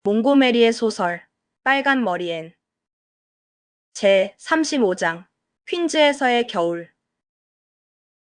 몽고메리의 소설 빨간 머리 앤 제 35장 퀸즈에서의 겨울.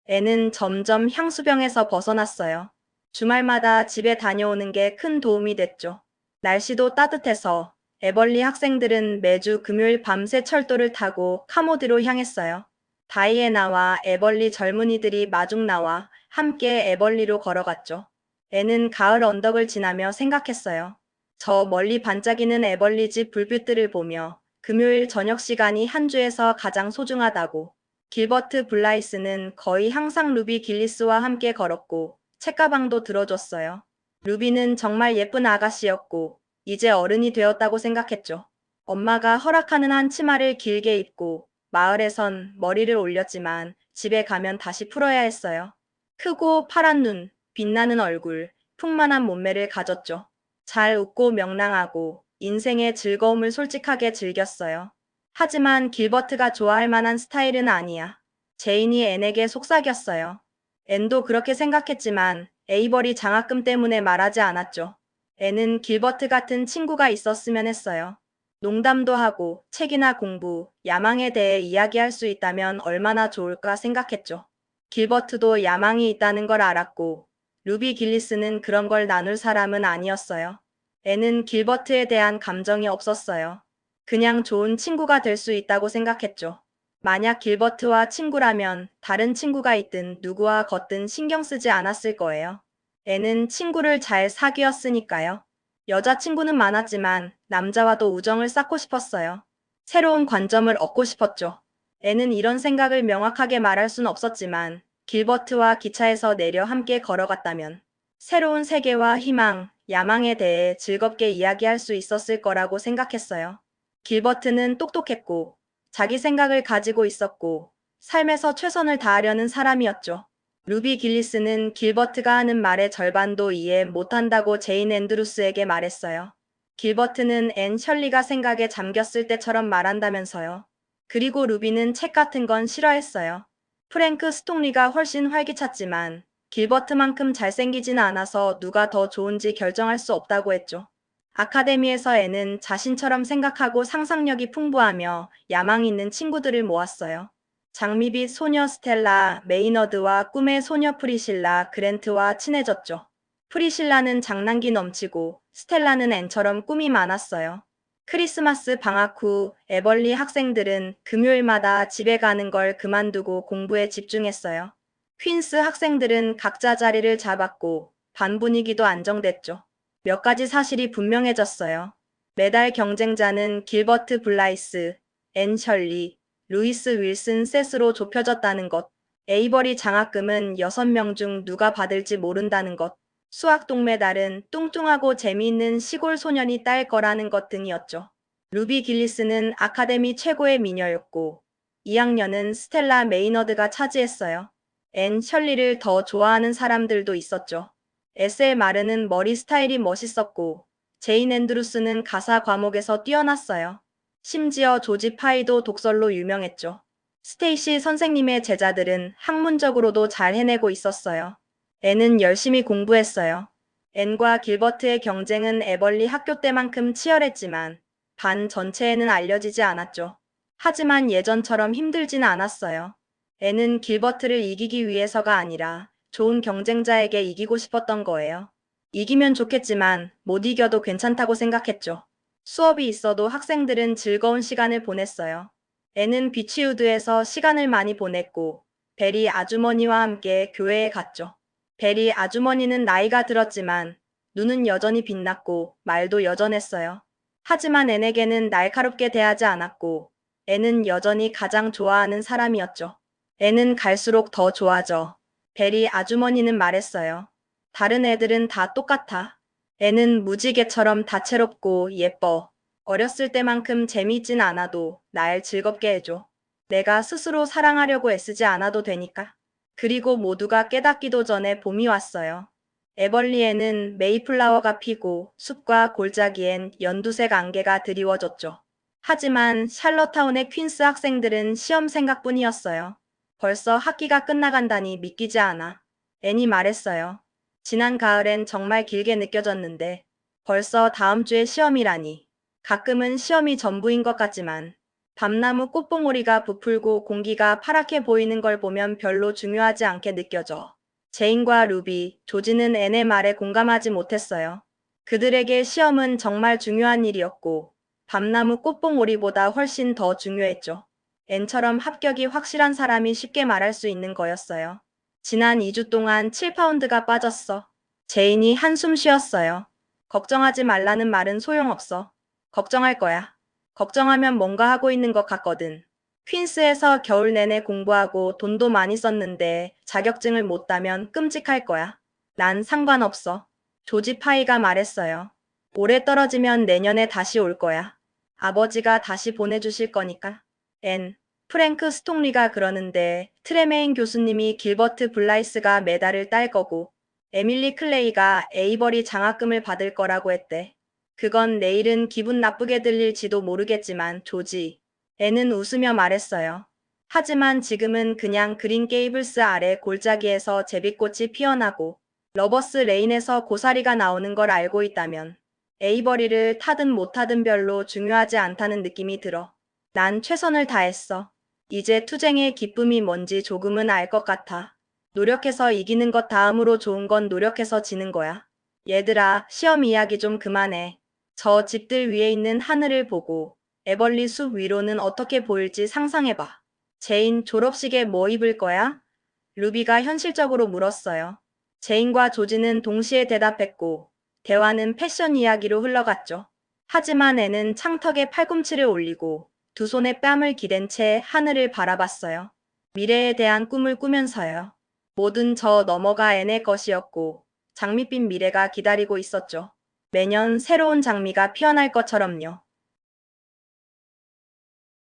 앤은 점점 향수병에서 벗어났어요. 주말마다 집에 다녀오는 게 큰 도움이 됐죠. 날씨도 따뜻해서 에벌리 학생들은 매주 금요일 밤새 철도를 타고 카모드로 향했어요. 다이애나와 에벌리 젊은이들이 마중 나와 함께 에벌리로 걸어갔죠. 앤은 가을 언덕을 지나며 생각했어요. 저 멀리 반짝이는 에벌리 집 불빛들을 보며 금요일 저녁 시간이 한 주에서 가장 소중하다고. 길버트 블라이스는 거의 항상 루비 길리스와 함께 걸었고 책가방도 들어줬어요. 루비는 정말 예쁜 아가씨였고 이제 어른이 되었다고 생각했죠. 엄마가 허락하는 한 치마를 길게 입고 마을에선 머리를 올렸지만 집에 가면 다시 풀어야 했어요. 크고 파란 눈, 빛나는 얼굴, 풍만한 몸매를 가졌죠. 잘 웃고 명랑하고 인생의 즐거움을 솔직하게 즐겼어요. 하지만 길버트가 좋아할 만한 스타일은 아니야. 제인이 앤에게 속삭였어요. 앤도 그렇게 생각했지만 에이버리 장학금 때문에 말하지 않았죠. 앤은 길버트 같은 친구가 있었으면 했어요. 농담도 하고 책이나 공부, 야망에 대해 이야기할 수 있다면 얼마나 좋을까 생각했죠. 길버트도 야망이 있다는 걸 알았고 루비 길리스는 그런 걸 나눌 사람은 아니었어요. 앤은 길버트에 대한 감정이 없었어요. 그냥 좋은 친구가 될 수 있다고 생각했죠. 만약 길버트와 친구라면 다른 친구가 있든 누구와 걷든 신경 쓰지 않았을 거예요. 앤은 친구를 잘 사귀었으니까요. 여자친구는 많았지만 남자와도 우정을 쌓고 싶었어요. 새로운 관점을 얻고 싶었죠. 앤은 이런 생각을 명확하게 말할 순 없었지만 길버트와 기차에서 내려 함께 걸어갔다면 새로운 세계와 희망, 야망에 대해 즐겁게 이야기할 수 있었을 거라고 생각했어요. 길버트는 똑똑했고 자기 생각을 가지고 있었고 삶에서 최선을 다하려는 사람이었죠. 루비 길리스는 길버트가 하는 말의 절반도 이해 못한다고 제인 앤드루스에게 말했어요. 길버트는 앤 셜리가 생각에 잠겼을 때처럼 말한다면서요. 그리고 루비는 책 같은 건 싫어했어요. 프랭크 스톡리가 훨씬 활기찼지만 길버트만큼 잘생기진 않아서 누가 더 좋은지 결정할 수 없다고 했죠. 아카데미에서 앤은 자신처럼 생각하고 상상력이 풍부하며 야망 있는 친구들을 모았어요. 장미빛 소녀 스텔라 메이너드와 꿈의 소녀 프리실라 그랜트와 친해졌죠. 프리실라는 장난기 넘치고 스텔라는 앤처럼 꿈이 많았어요. 크리스마스 방학 후 에벌리 학생들은 금요일마다 집에 가는 걸 그만두고 공부에 집중했어요. 퀸스 학생들은 각자 자리를 잡았고 반 분위기도 안정됐죠. 몇 가지 사실이 분명해졌어요. 매달 경쟁자는 길버트 블라이스, 앤 셜리, 루이스 윌슨 셋으로 좁혀졌다는 것, 에이버리 장학금은 6명 중 누가 받을지 모른다는 것, 수학 동메달은 뚱뚱하고 재미있는 시골 소년이 딸 거라는 것 등이었죠. 루비 길리스는 아카데미 최고의 미녀였고 2학년은 스텔라 메이너드가 차지했어요. 앤 셜리를 더 좋아하는 사람들도 있었죠. 에셀 마르는 머리 스타일이 멋있었고 제인 앤드루스는 가사 과목에서 뛰어났어요. 심지어 조지 파이도 독설로 유명했죠. 스테이시 선생님의 제자들은 학문적으로도 잘 해내고 있었어요. 앤은 열심히 공부했어요. 앤과 길버트의 경쟁은 에벌리 학교 때만큼 치열했지만 반 전체에는 알려지지 않았죠. 하지만 예전처럼 힘들지는 않았어요. 앤은 길버트를 이기기 위해서가 아니라 좋은 경쟁자에게 이기고 싶었던 거예요. 이기면 좋겠지만 못 이겨도 괜찮다고 생각했죠. 수업이 있어도 학생들은 즐거운 시간을 보냈어요. 앤은 비치우드에서 시간을 많이 보냈고 베리 아주머니와 함께 교회에 갔죠. 베리 아주머니는 나이가 들었지만 눈은 여전히 빛났고 말도 여전했어요. 하지만 앤에게는 날카롭게 대하지 않았고 앤은 여전히 가장 좋아하는 사람이었죠. 앤은 갈수록 더 좋아져. 베리 아주머니는 말했어요. 다른 애들은 다 똑같아. 앤은 무지개처럼 다채롭고 예뻐. 어렸을 때만큼 재미있진 않아도 날 즐겁게 해줘. 내가 스스로 사랑하려고 애쓰지 않아도 되니까. 그리고 모두가 깨닫기도 전에 봄이 왔어요. 에벌리에는 메이플라워가 피고 숲과 골짜기엔 연두색 안개가 드리워졌죠. 하지만 샬럿타운의 퀸스 학생들은 시험 생각뿐이었어요. 벌써 학기가 끝나간다니 믿기지 않아. 앤이 말했어요. 지난 가을엔 정말 길게 느껴졌는데 벌써 다음 주에 시험이라니. 가끔은 시험이 전부인 것 같지만 밤나무 꽃봉오리가 부풀고 공기가 파랗게 보이는 걸 보면 별로 중요하지 않게 느껴져. 제인과 루비, 조지는 앤의 말에 공감하지 못했어요. 그들에게 시험은 정말 중요한 일이었고 밤나무 꽃봉오리보다 훨씬 더 중요했죠. 앤처럼 합격이 확실한 사람이 쉽게 말할 수 있는 거였어요. 지난 2주 동안 7파운드가 빠졌어. 제인이 한숨 쉬었어요. 걱정하지 말라는 말은 소용없어. 걱정할 거야. 걱정하면 뭔가 하고 있는 것 같거든. 퀸스에서 겨울 내내 공부하고 돈도 많이 썼는데 자격증을 못 따면 끔찍할 거야. 난 상관없어. 조지 파이가 말했어요. 올해 떨어지면 내년에 다시 올 거야. 아버지가 다시 보내주실 거니까. 프랭크 스톡리가 그러는데 트레메인 교수님이 길버트 블라이스가 메달을 딸 거고 에밀리 클레이가 에이버리 장학금을 받을 거라고 했대. 그건 내일은 기분 나쁘게 들릴지도 모르겠지만 조지. 앤은 웃으며 말했어요. 하지만 지금은 그냥 그린 게이블스 아래 골짜기에서 제비꽃이 피어나고 러버스 레인에서 고사리가 나오는 걸 알고 있다면 에이버리를 타든 못타든 별로 중요하지 않다는 느낌이 들어. 난 최선을 다했어. 이제 투쟁의 기쁨이 뭔지 조금은 알 것 같아. 노력해서 이기는 것 다음으로 좋은 건 노력해서 지는 거야. 얘들아, 시험 이야기 좀 그만해. 저 집들 위에 있는 하늘을 보고 에벌리 숲 위로는 어떻게 보일지 상상해봐. 제인, 졸업식에 뭐 입을 거야? 루비가 현실적으로 물었어요. 제인과 조지는 동시에 대답했고 대화는 패션 이야기로 흘러갔죠. 하지만 애는 창턱에 팔꿈치를 올리고 두 손에 뺨을 기댄 채 하늘을 바라봤어요. 미래에 대한 꿈을 꾸면서요. 뭐든 저 너머가 애의 것이었고 장밋빛 미래가 기다리고 있었죠. 매년 새로운 장미가 피어날 것처럼요.